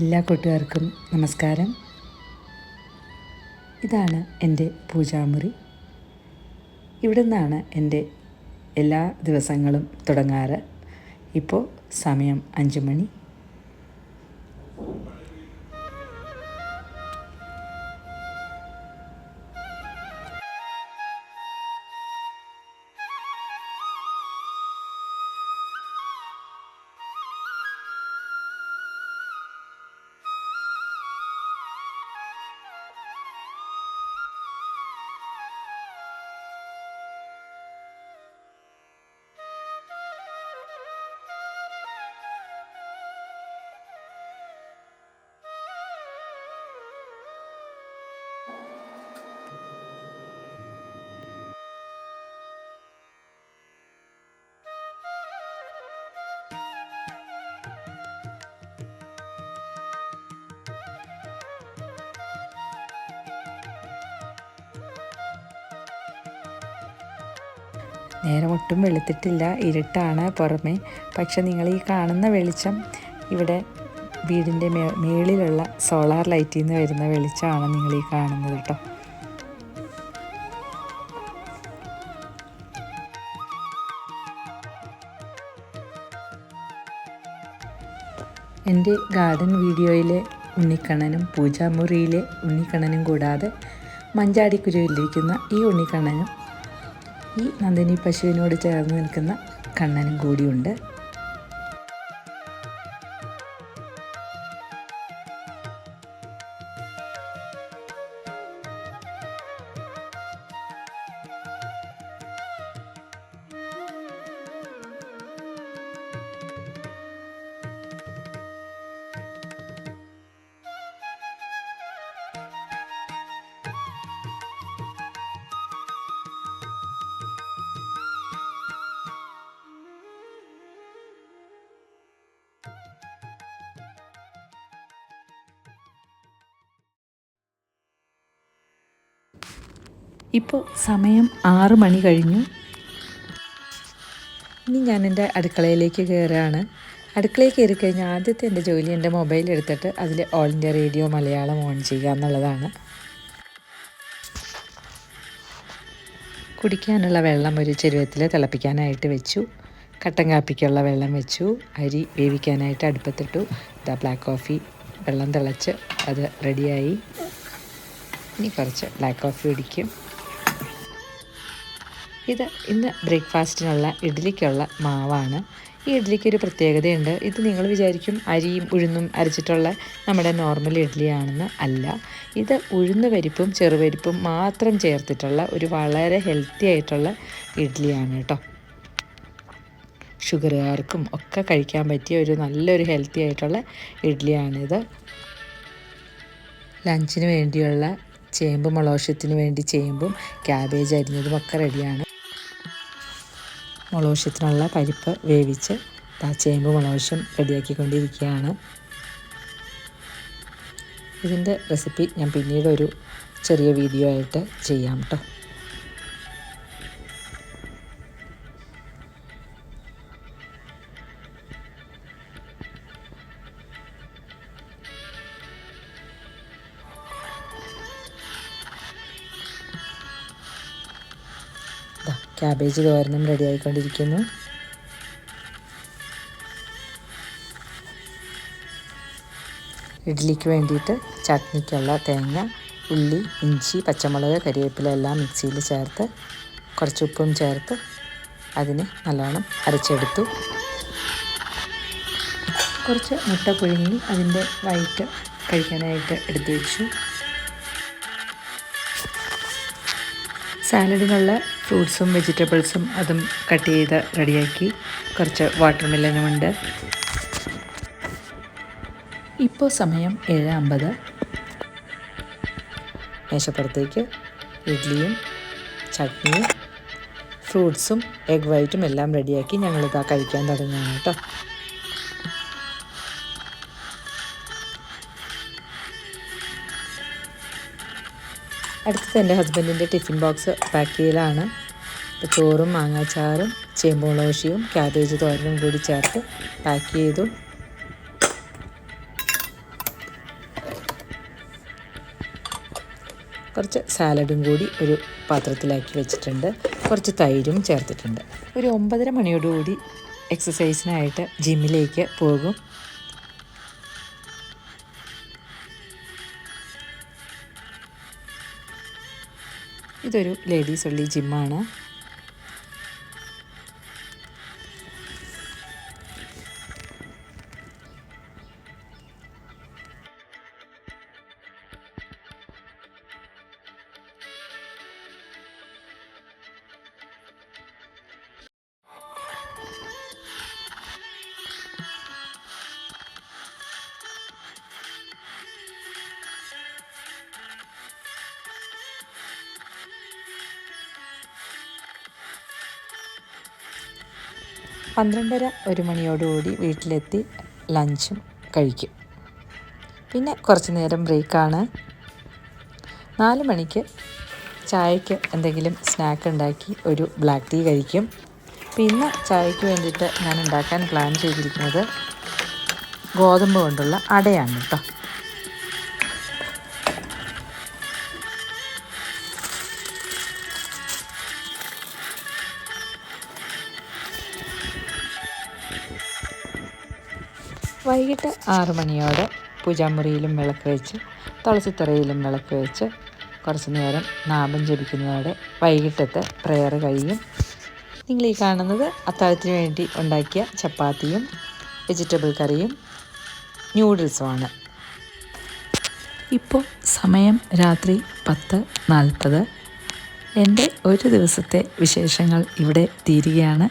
എല്ലാ കൂട്ടുകാർക്കും നമസ്കാരം. ഇതാണ് എൻ്റെ പൂജാമുറി. ഇവിടെ നിന്നാണ് എൻ്റെ എല്ലാ ദിവസങ്ങളും തുടങ്ങാറ്. ഇപ്പോൾ സമയം 5 മണി. നേരം ഒട്ടും വെളുത്തിട്ടില്ല, ഇരുട്ടാണ് പുറമേ. പക്ഷെ നിങ്ങൾ ഈ കാണുന്ന വെളിച്ചം ഇവിടെ വീടിൻ്റെ മേളിലുള്ള സോളാർ ലൈറ്റിൽ നിന്ന് വരുന്ന വെളിച്ചമാണ് നിങ്ങൾ ഈ കാണുന്നത് കേട്ടോ. എൻ്റെ ഗാർഡൻ വീഡിയോയിലെ ഉണ്ണിക്കണ്ണനും പൂജാമുറിയിലെ ഉണ്ണിക്കണ്ണനും കൂടാതെ മഞ്ചാടിക്കുരുവിലിരിക്കുന്ന ഈ ഉണ്ണിക്കണ്ണനും ഈ നന്ദിനി പശുവിനോട് ചേർന്ന് നിൽക്കുന്ന കണ്ണനും കൂടിയുണ്ട്. ഇപ്പോൾ സമയം 6 മണി കഴിഞ്ഞു. ഇനി ഞാൻ എൻ്റെ അടുക്കളയിലേക്ക് കയറുകയാണ്. അടുക്കളയിൽ കയറി കഴിഞ്ഞാൽ ആദ്യത്തെ എൻ്റെ ജോലി എൻ്റെ മൊബൈൽ എടുത്തിട്ട് അതിൽ all India radio Malayalam on ചെയ്യുക എന്നുള്ളതാണ്. കുടിക്കാനുള്ള വെള്ളം ഒരു ചെരുവത്തിൽ തിളപ്പിക്കാനായിട്ട് വെച്ചു. കട്ടൻ കാപ്പിക്കുള്ള വെള്ളം വെച്ചു. അരി വേവിക്കാനായിട്ട് അടുപ്പത്തിട്ടു. ബ്ലാക്ക് കോഫി വെള്ളം തിളച്ച് അത് റെഡിയായി. ഇനി കുറച്ച് ബ്ലാക്ക് കോഫി കുടിക്കും. ഇത് ഇന്ന് ബ്രേക്ക്ഫാസ്റ്റിനുള്ള ഇഡ്ഡലിക്കുള്ള മാവാണ്. ഈ ഇഡ്ഡലിക്കൊരു പ്രത്യേകതയുണ്ട്. ഇത് നിങ്ങൾ വിചാരിക്കും അരിയും ഉഴുന്നും അരച്ചിട്ടുള്ള നമ്മുടെ നോർമൽ ഇഡ്ഡലിയാണെന്ന്. അല്ല, ഇത് ഉഴുന്ന് പരിപ്പും ചെറുപരിപ്പും മാത്രം ചേർത്തിട്ടുള്ള ഒരു വളരെ ഹെൽത്തി ആയിട്ടുള്ള ഇഡ്ഡലിയാണ് കേട്ടോ. ഷുഗറുകാർക്കും ഒക്കെ കഴിക്കാൻ പറ്റിയ ഒരു നല്ലൊരു ഹെൽത്തി ആയിട്ടുള്ള ഇഡ്ഡലിയാണിത്. ലഞ്ചിന് വേണ്ടിയുള്ള ചേമ്പ് മുളകോശത്തിന് വേണ്ടി ചേമ്പും ക്യാബേജ് അരിഞ്ഞതും ഒക്കെ റെഡിയാണ്. മുളകോശത്തിനുള്ള പരിപ്പ് വേവിച്ച് ചേമ്പ് മുളകോശം റെഡിയാക്കിക്കൊണ്ടിരിക്കുകയാണ്. ഇതിൻ്റെ റെസിപ്പി ഞാൻ പിന്നീട് ഒരു ചെറിയ വീഡിയോ ആയിട്ട് ചെയ്യാം കേട്ടോ. ക്യാബേജ് തോരനും റെഡി ആയിക്കൊണ്ടിരിക്കുന്നു. ഇഡ്ഡലിക്ക് വേണ്ടിയിട്ട് ചട്നിക്കുള്ള തേങ്ങ, ഉള്ളി, ഇഞ്ചി, പച്ചമുളക്, കരിവേപ്പില എല്ലാം മിക്സിയിൽ ചേർത്ത് കുറച്ച് ഉപ്പും ചേർത്ത് അതിന് നല്ലോണം അരച്ചെടുത്തു. കുറച്ച് മുട്ട പുഴുങ്ങി അതിൻ്റെ വൈറ്റ് കഴിക്കാനായിട്ട് എടുത്തു വെച്ചു. സാലഡിനുള്ള ഫ്രൂട്ട്സും വെജിറ്റബിൾസും അതും കട്ട് ചെയ്ത് റെഡിയാക്കി. കുറച്ച് വാട്ടർ മെലനുമുണ്ട്. ഇപ്പോൾ സമയം 7:50. മേശപ്പുറത്തേക്ക് ഇഡ്ഡലിയും ചട്നിയും ഫ്രൂട്ട്സും എഗ് വൈറ്റും എല്ലാം റെഡിയാക്കി ഞങ്ങളിതാ കഴിക്കാൻ തുടങ്ങുകയാണ് കേട്ടോ. അടുത്തത് എൻ്റെ ഹസ്ബൻഡിൻ്റെ ടിഫിൻ ബോക്സ് പാക്ക് ചെയ്യലാണ്. അപ്പോൾ ചോറും മാങ്ങാച്ചാറും ചേമ്പുമുളകോശിയും ക്യാബേജ് തോരനും കൂടി ചേർത്ത് പാക്ക് ചെയ്തു. കുറച്ച് സാലഡും കൂടി ഒരു പാത്രത്തിലാക്കി വെച്ചിട്ടുണ്ട്. കുറച്ച് തൈരും ചേർത്തിട്ടുണ്ട്. ഒരു 9:30 മണിയോടുകൂടി എക്സസൈസിനായിട്ട് ജിമ്മിലേക്ക് പോകും. ഇതൊരു ലേഡീസ് ഒള്ളി ജിമ്മാണ്. പന്ത്രണ്ടര 1 മണിയോടുകൂടി വീട്ടിലെത്തി ലഞ്ചും കഴിക്കും. പിന്നെ കുറച്ച് നേരം ബ്രേക്കാണ്. 4 മണിക്ക് ചായക്ക് എന്തെങ്കിലും സ്നാക്ക് ഉണ്ടാക്കി ഒരു ബ്ലാക്ക് ടീ കഴിക്കും. പിന്നെ ചായക്ക് വേണ്ടിയിട്ട് ഞാൻ ഉണ്ടാക്കാൻ പ്ലാൻ ചെയ്തിരിക്കുന്നത് ഗോതമ്പ് കൊണ്ടുള്ള അടയാണ് കേട്ടോ. വൈകിട്ട് 6 മണിയോടെ പൂജാമുറിയിലും വിളക്ക് വെച്ച് തുളസിത്തറയിലും വിളക്ക് വെച്ച് കുറച്ച് നേരം നാമം ജപിക്കുന്നതോടെ വൈകിട്ടത്തെ പ്രെയർ കഴിയും. നിങ്ങൾ ഈ കാണുന്നത് അത്താഴത്തിന് വേണ്ടി ഉണ്ടാക്കിയ ചപ്പാത്തിയും വെജിറ്റബിൾ കറിയും ന്യൂഡിൽസുമാണ്. ഇപ്പോൾ സമയം രാത്രി 10:40. എൻ്റെ ഒരു ദിവസത്തെ വിശേഷങ്ങൾ ഇവിടെ തീരുകയാണ്.